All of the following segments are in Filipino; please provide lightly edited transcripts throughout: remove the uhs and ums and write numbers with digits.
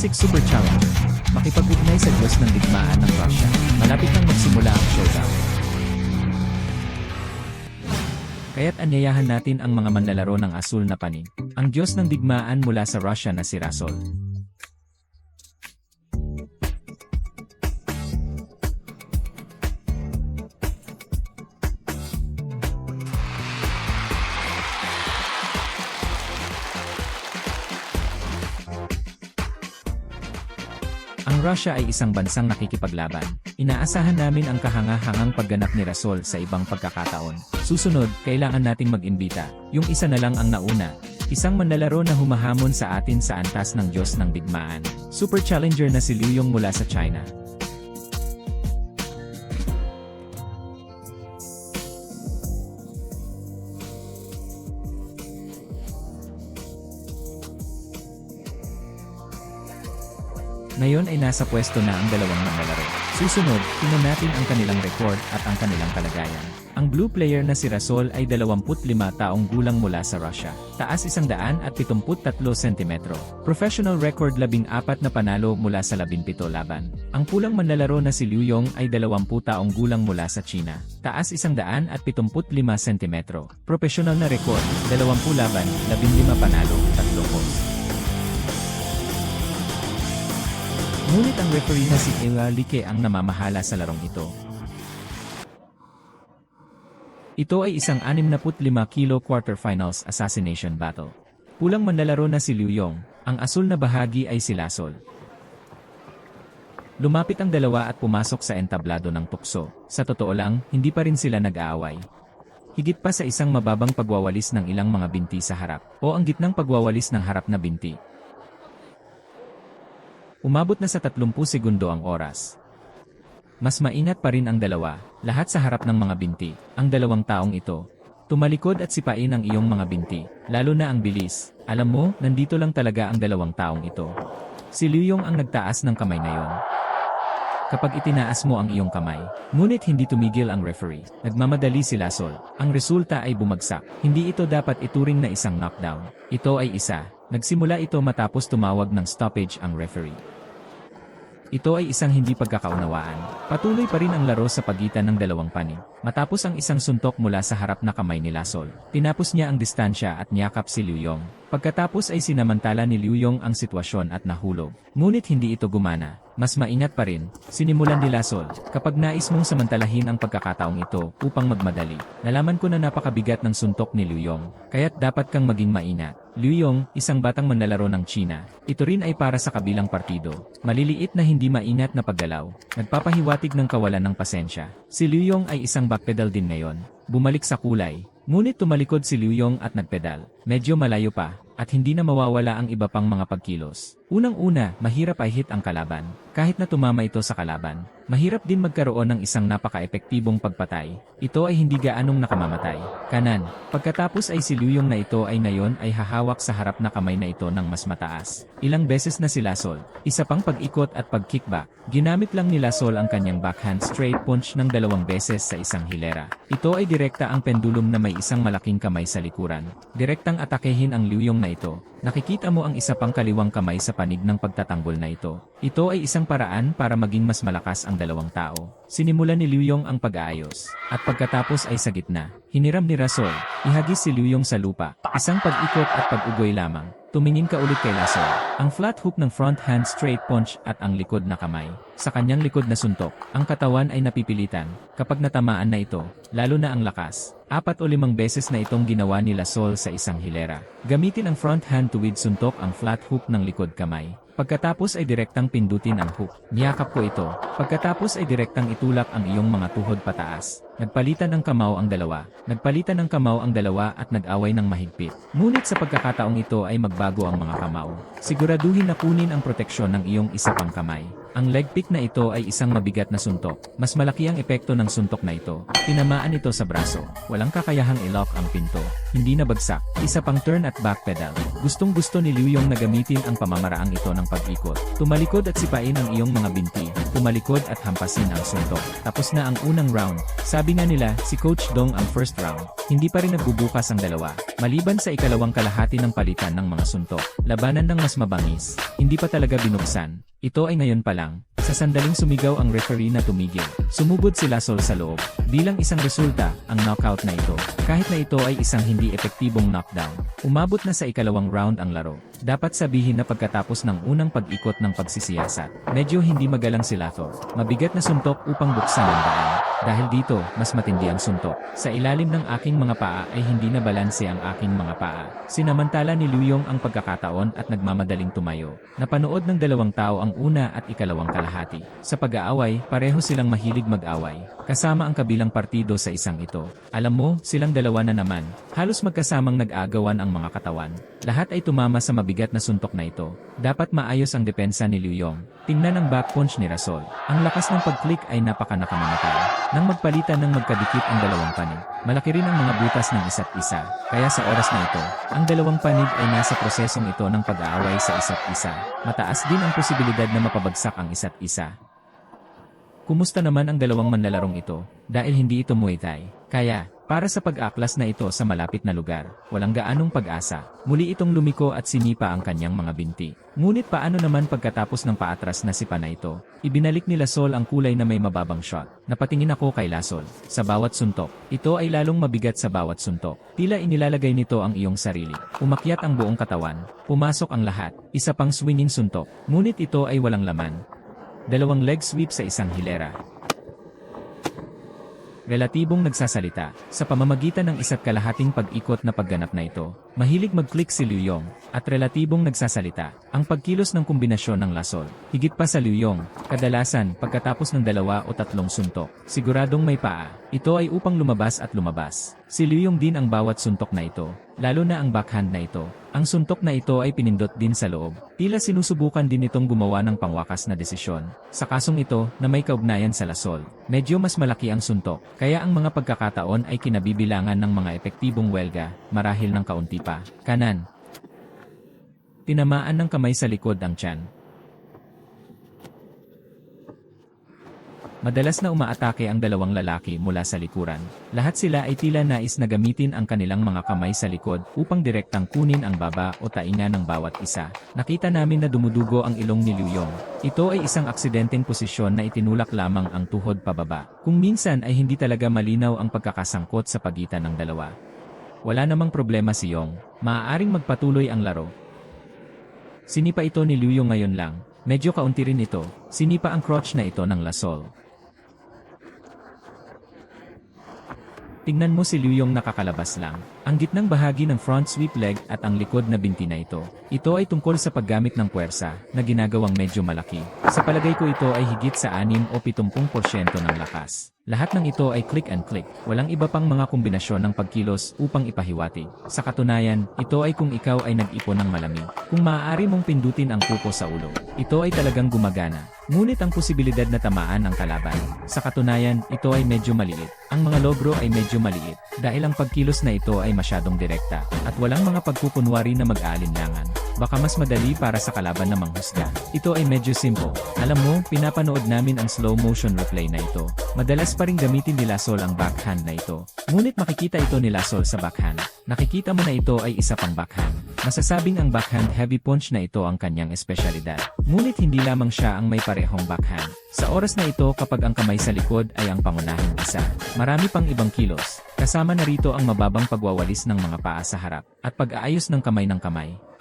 Classic Super Challenge. Makipag-ugnay sa Diyos ng digmaan ng Russia. Malapit nang magsimula ang showdown. Kaya't anyayahan natin ang mga manlalaro ng asul na panig, ang Diyos ng digmaan mula sa Russia na si Rasol. Ang Russia ay isang bansang nakikipaglaban. Inaasahan namin ang kahanga-hangang pagganap ni Rasol sa ibang pagkakataon. Susunod, kailangan nating mag-imbita. Yung isa na lang ang nauna. Isang manlalaro na humahamon sa atin sa antas ng Diyos ng digmaan. Super challenger na si Liu Yong mula sa China. Ngayon ay nasa pwesto na ang dalawang manlalaro. Susunod, tingnan natin ang kanilang record at ang kanilang kalagayan. Ang blue player na si Rasol ay 25 taong gulang mula sa Russia. Taas 173 cm. Professional record 14 na panalo mula sa 17 laban. Ang pulang manlalaro na si Liu Yong ay 20 taong gulang mula sa China. Taas 175 cm. Professional na record, 20 laban, 15 panalo, 3 loss. Ngunit ang referee na si Ila Like ang namamahala sa larong ito. Ito ay isang 65 kilo quarterfinals assassination battle. Pulang manlalaro na si Liu Yong, ang asul na bahagi ay si Rasol. Lumapit ang dalawa at pumasok sa entablado ng tukso. Sa totoo lang, hindi pa rin sila nag-aaway. Higit pa sa isang mababang pagwawalis ng ilang mga binti sa harap, o ang gitnang pagwawalis ng harap na binti. Umabot na sa 30 segundo ang oras. Mas mainat pa rin ang dalawa, lahat sa harap ng mga binti. Ang dalawang taong ito, tumalikod at sipain ang iyong mga binti, lalo na ang bilis. Alam mo, nandito lang talaga ang dalawang taong ito. Si Liu Yong ang nagtaas ng kamay na yon. Kapag itinaas mo ang iyong kamay, ngunit hindi tumigil ang referee, nagmamadali si Rasol. Ang resulta ay bumagsak. Hindi ito dapat ituring na isang knockdown. Ito ay isa. Nagsimula ito matapos tumawag ng stoppage ang referee. Ito ay isang hindi pagkakaunawaan. Patuloy pa rin ang laro sa pagitan ng dalawang panig. Matapos ang isang suntok mula sa harap na kamay ni Rasol, tinapos niya ang distansya at niyakap si Liu Yong. Pagkatapos ay sinamantala ni Liu Yong ang sitwasyon at nahulog. Ngunit hindi ito gumana. Mas maingat pa rin, sinimulan ni Rasol, kapag nais mong samantalahin ang pagkakataong ito upang magmadali. Nalaman ko na napakabigat ng suntok ni Liu Yong, kaya't dapat kang maging maingat. Liu Yong, isang batang manlalaro ng China. Ito rin ay para sa kabilang partido. Maliliit na hindi maingat na paggalaw. Nagpapahiwatig ng kawalan ng pasensya. Si Liu Yong ay isang backpedal din ngayon. Bumalik sa kulay. Ngunit tumalikod si Liu Yong at nagpedal. Medyo malayo pa, at hindi na mawawala ang iba pang mga pagkilos. Unang-una, mahirap ay hit ang kalaban. Kahit na tumama ito sa kalaban, mahirap din magkaroon ng isang napaka-epektibong pagpatay. Ito ay hindi gaanong nakamamatay. Kanan, pagkatapos ay si Liu Yong na ito ay ngayon ay hahawak sa harap na kamay na ito ng mas mataas. Ilang beses na si Rasol, isa pang pag-ikot at pag-kickback. Ginamit lang ni Rasol ang kanyang backhand straight punch ng 2 beses sa isang hilera. Ito ay direkta ang pendulum na may isang malaking kamay sa likuran. Direktang atakehin ang Liu Yong na ito. Nakikita mo ang isa pang kaliwang kamay sa panig ng pagtatanggol na ito. Ito ay isang paraan para maging mas malakas ang dalawang tao. Sinimulan ni Liu Yong ang pag-aayos. At pagkatapos ay sa gitna, hiniram ni Rasol. Ihagis si Liu Yong sa lupa. Isang pag-ikot at pag-ugoy lamang. Tumingin ka ulit kay Rasol. Ang flat hook ng front hand straight punch at ang likod na kamay. Sa kanyang likod na suntok, ang katawan ay napipilitan. Kapag natamaan na ito, lalo na ang lakas. 4 o 5 beses na itong ginawa ni Rasol sa isang hilera. Gamitin ang front hand tuwid suntok ang flat hook ng likod kamay. Pagkatapos ay direktang pindutin ang hook. Niyakap ko ito. Pagkatapos ay direktang itulak ang iyong mga tuhod pataas. Nagpalitan ng kamao ang dalawa. Nagpalitan ng kamao ang dalawa at nag-away ng mahigpit. Ngunit sa pagkakataong ito ay magbago ang mga kamao. Siguraduhin na kunin ang proteksyon ng iyong isa pang kamay. Ang leg pick na ito ay isang mabigat na suntok. Mas malaki ang epekto ng suntok na ito. Tinamaan ito sa braso. Walang kakayahang i-lock ang pinto. Hindi na bagsak. Isa pang turn at back pedal. Gustong-gusto ni Liu Yong na gamitin ang pamamaraang ito ng pag-ikot. Tumalikod at sipain ang iyong mga binti. Tumalikod at hampasin ang suntok. Tapos na ang unang round. Sabi Sabi nga nila, si Coach Dong ang first round, hindi pa rin nagbubukas ang dalawa. Maliban sa ikalawang kalahati ng palitan ng mga suntok, labanan ng mas mabangis, hindi pa talaga binuksan. Ito ay ngayon pa lang. Sa sandaling sumigaw ang referee na tumigil, sumugod si Lasol sa loob. Bilang isang resulta, ang knockout na ito, kahit na ito ay isang hindi epektibong knockdown, umabot na sa ikalawang round ang laro. Dapat sabihin na pagkatapos ng unang pag-ikot ng pagsisiyasat, medyo hindi magalang si Lathor. Mabigat na suntok upang buksan ang daan. Dahil dito, mas matindi ang suntok. Sa ilalim ng aking mga paa ay hindi na balanse ang aking mga paa. Sinamantala ni Liu Yong ang pagkakataon at nagmamadaling tumayo. Napanood ng dalawang tao ang una at ikalawang kalahati. Sa pag-aaway, pareho silang mahilig mag-away. Kasama ang kabilang partido sa isang ito. Alam mo, silang dalawa na naman. Halos magkasamang nag-aagawan ang mga katawan. Lahat ay tumama sa mabigat na suntok na ito. Dapat maayos ang depensa ni Liu Yong. Tingnan ang back punch ni Rasol. Ang lakas ng pag-click ay napaka-nakamamatay. Nang magpalitan ng magkadikit ang dalawang panig, malaki rin ang mga butas ng isa't isa. Kaya sa oras na ito, ang dalawang panig ay nasa prosesong ito ng pag-aaway sa isa't isa. Mataas din ang posibilidad na mapabagsak ang isa't isa. Kumusta naman ang dalawang manlalarong ito? Dahil hindi ito Muay Thai. Kaya, para sa pag-aklas na ito sa malapit na lugar, walang gaanong pag-asa. Muli itong lumiko at sinipa ang kanyang mga binti. Ngunit paano naman pagkatapos ng paatras na sipa na ito? Ibinalik ni Lasol ang kulay na may mababang shot. Napatingin ako kay Lasol. Sa bawat suntok, ito ay lalong mabigat sa bawat suntok. Tila inilalagay nito ang iyong sarili. Umakyat ang buong katawan. Pumasok ang lahat. Isa pang swinging suntok. Ngunit ito ay walang laman. Dalawang leg sweep sa isang hilera. Relatibong nagsasalita, sa pamamagitan ng isa't kalahating pag-ikot na pagganap na ito, mahilig mag-click si Liu Yong, at relatibong nagsasalita, ang pagkilos ng kombinasyon ng Lasol. Higit pa sa Liu Yong, kadalasan, pagkatapos ng 2 o 3 suntok, siguradong may paa. Ito ay upang lumabas at lumabas. Si Liu Yong din ang bawat suntok na ito, lalo na ang backhand na ito. Ang suntok na ito ay pinindot din sa loob. Tila sinusubukan din itong gumawa ng pangwakas na desisyon. Sa kasong ito, na may kaugnayan sa Lasol, medyo mas malaki ang suntok, kaya ang mga pagkakataon ay kinabibilangan ng mga epektibong welga, marahil ng kaunti pa. Kanan. Tinamaan ng kamay sa likod ang tiyan. Madalas na umaatake ang dalawang lalaki mula sa likuran. Lahat sila ay tila nais na gamitin ang kanilang mga kamay sa likod upang direktang kunin ang baba o tainga ng bawat isa. Nakita namin na dumudugo ang ilong ni Liu Yong. Ito ay isang aksidenteng posisyon na itinulak lamang ang tuhod pababa. Kung minsan ay hindi talaga malinaw ang pagkakasangkot sa pagitan ng dalawa. Wala namang problema si Yong. Maaaring magpatuloy ang laro. Sinipa ito ni Liu Yong ngayon lang. Medyo kaunti rin ito. Sinipa ang crotch na ito ng Lasol. Tingnan mo si Liu Yong nakakalabas lang. Ang gitnang bahagi ng front sweep leg at ang likod na binti na ito. Ito ay tungkol sa paggamit ng puwersa na ginagawang medyo malaki. Sa palagay ko ito ay higit sa 6 o 70% ng lakas. Lahat ng ito ay click and click. Walang iba pang mga kombinasyon ng pagkilos upang ipahiwatig. Sa katunayan, ito ay kung ikaw ay nag-ipon ng malamig. Kung maaari mong pindutin ang kuko sa ulo, ito ay talagang gumagana. Ngunit ang posibilidad na tamaan ang kalaban. Sa katunayan, ito ay medyo maliit. Ang mga logro ay medyo maliit dahil ang pagkilos na ito ay masyadong direkta at walang mga pagkukunwari na mag-aalinlangan. Baka mas madali para sa kalaban na manghusga. Ito ay medyo simple. Alam mo, pinapanood namin ang slow motion replay na ito. Madalas pa rin gamitin ni Lasol ang backhand na ito. Ngunit makikita ito ni Lasol sa backhand. Nakikita mo na ito ay isa pang backhand. Masasabing ang backhand heavy punch na ito ang kanyang espesyalidad. Ngunit hindi lamang siya ang may parehong backhand. Sa oras na ito kapag ang kamay sa likod ay ang pangunahing isa. Marami pang ibang kilos. Kasama na rito ang mababang pagwawalis ng mga paa sa harap at pag-aayos ng kamay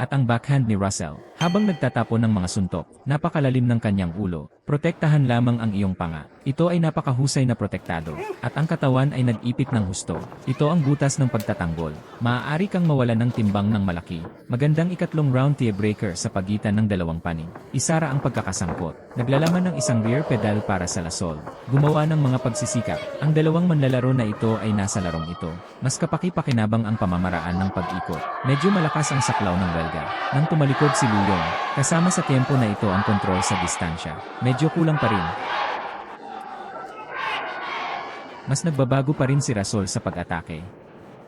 at ang backhand ni Russell habang nagtatapon ng mga suntok. Napakalalim ng kanyang ulo. Protektahan lamang ang iyong panga. Ito ay napakahusay na protektado at ang katawan ay nag-ipit ng husto. Ito ang butas ng pagtatanggol. Maaari kang mawalan ng timbang ng malaki. Magandang ikatlong round tiebreaker sa pagitan ng dalawang panig. Isara ang pagkakasangkot. Naglalaman ng isang rear pedal para sa Lasol. Gumawa ng mga pagsisikap. Ang dalawang manlalaro na ito ay nasa larong ito. Mas kapaki-pakinabang ang pamamaraan ng pag-ikot. Medyo malakas ang saklaw ng welga. Nang tumalikod si Liu Yong, kasama sa tempo na ito ang kontrol sa distansya. Medyo kulang pa rin. Mas nagbabago pa rin si Rasol sa pag-atake.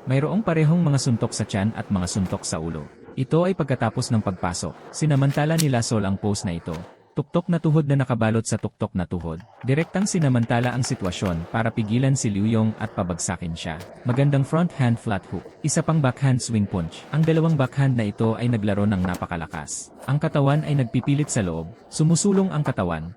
Mayroong parehong mga suntok sa tiyan at mga suntok sa ulo. Ito ay pagkatapos ng pagpasok. Sinamantala ni Lasol ang pose na ito. tuktok na tuhod na nakabalot sa tuktok na tuhod. Direktang sinamantala ang sitwasyon para pigilan si Liu Yong at pabagsakin siya. Magandang front hand flat hook, isa pang backhand swing punch. Ang dalawang backhand na ito ay naglaro ng napakalakas. Ang katawan ay nagpipilit sa loob, sumusulong ang katawan.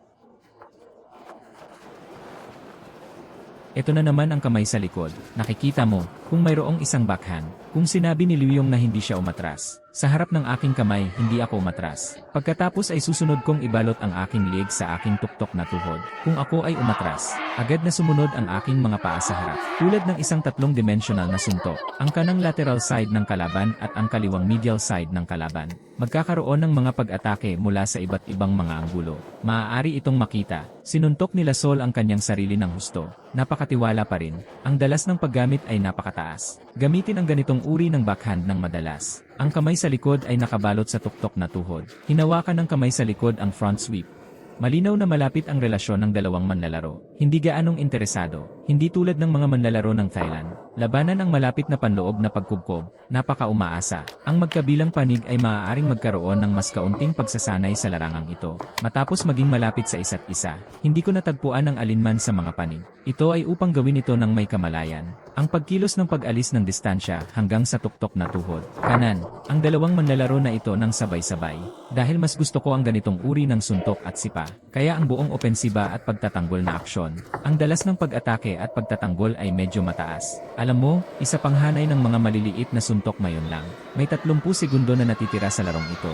Ito na naman ang kamay sa likod. Nakikita mo, kung mayroong isang backhand. Kung sinabi ni Liu Yong na hindi siya umatras, sa harap ng aking kamay, hindi ako umatras. Pagkatapos ay susunod kong ibalot ang aking leg sa aking tuktok na tuhod. Kung ako ay umatras, agad na sumunod ang aking mga paa sa harap. Tulad ng isang tatlong-dimensional na suntok, ang kanang lateral side ng kalaban at ang kaliwang medial side ng kalaban. Magkakaroon ng mga pag-atake mula sa iba't ibang mga anggulo. Maaari itong makita. Sinuntok nila Sol ang kanyang sarili ng husto. Napakatiwala pa rin. Ang dalas ng paggamit ay napakataas. Gamitin ang ganitong uri ng backhand ng madalas. Ang kamay sa likod ay nakabalot sa tuktok na tuhod. Hinawakan ng kamay sa likod ang front sweep. Malinaw na malapit ang relasyon ng dalawang manlalaro. Hindi gaanong interesado. Hindi tulad ng mga manlalaro ng Thailand. Labanan ang malapit na panloob na pagkubkob. Napaka-umaasa. Ang magkabilang panig ay maaaring magkaroon ng mas kaunting pagsasanay sa larangang ito. Matapos maging malapit sa isa't isa, hindi ko natagpuan ang alinman sa mga panig. Ito ay upang gawin ito ng may kamalayan. Ang pagkilos ng pag-alis ng distansya hanggang sa tuktok na tuhod. Kanan, ang dalawang manlalaro na ito ng sabay-sabay. Dahil mas gusto ko ang ganitong uri ng suntok at sipa. Kaya ang buong opensiba at pagtatanggol na aksyon. Ang dalas ng pag-atake at pagtatanggol ay medyo mataas. Alam mo, isa pang hanay ng mga maliliit na suntok ngayon lang. May 30 segundo na natitira sa larong ito.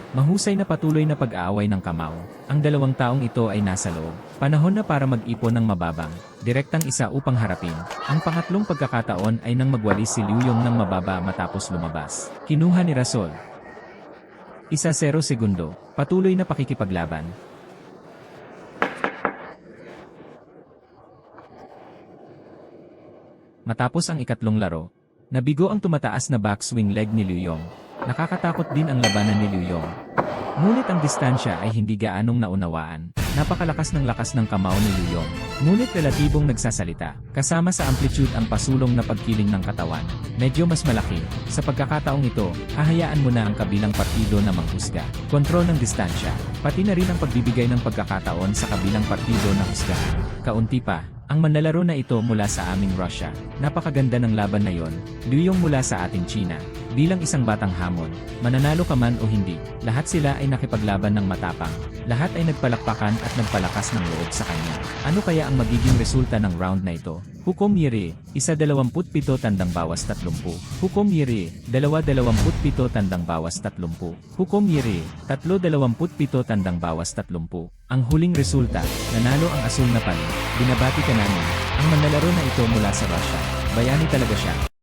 Mahusay na patuloy na pag-aaway ng kamao. Ang dalawang taong ito ay nasa loob. Panahon na para mag-ipon ng mababang. Direktang isa upang harapin. Ang pangatlong pagkakataon ay nang magwalis si Liu Yong ng mababa matapos lumabas. Kinuha ni Rasol. 1-0 segundo. Patuloy na pakikipaglaban. Matapos ang ikatlong laro, nabigo ang tumataas na backswing leg ni Liu Yong. Nakakatakot din ang labanan ni Liu Yong. Ngunit ang distansya ay hindi gaanong naunawaan. Napakalakas ng lakas ng kamao ni Liu Yong. Ngunit relatibong nagsasalita. Kasama sa amplitude ang pasulong na pagkiling ng katawan. Medyo mas malaki. Sa pagkakataong ito, hahayaan mo na ang kabilang partido na manghusga. Kontrol ng distansya. Pati na rin ang pagbibigay ng pagkakataon sa kabilang partido na husgahan. Kaunti pa. Ang manlalaro na ito mula sa aming Russia. Napakaganda ng laban na yon. Liu Yong mula sa ating China. Bilang isang batang hamon, mananalo ka man o hindi, lahat sila ay nakipaglaban ng matapang. Lahat ay nagpalakpakan at nagpalakas ng loob sa kanya. Ano kaya ang magiging resulta ng round na ito? Hukom Yeri, 1-27 tandang bawas 30. Hukom Yeri, 2-27 tandang bawas 30. Hukom Yeri, 3-27 tandang bawas 30. Ang huling resulta, nanalo ang asul na panig. Binabati ka namin. Ang manlalaro na ito mula sa Russia. Bayani talaga siya.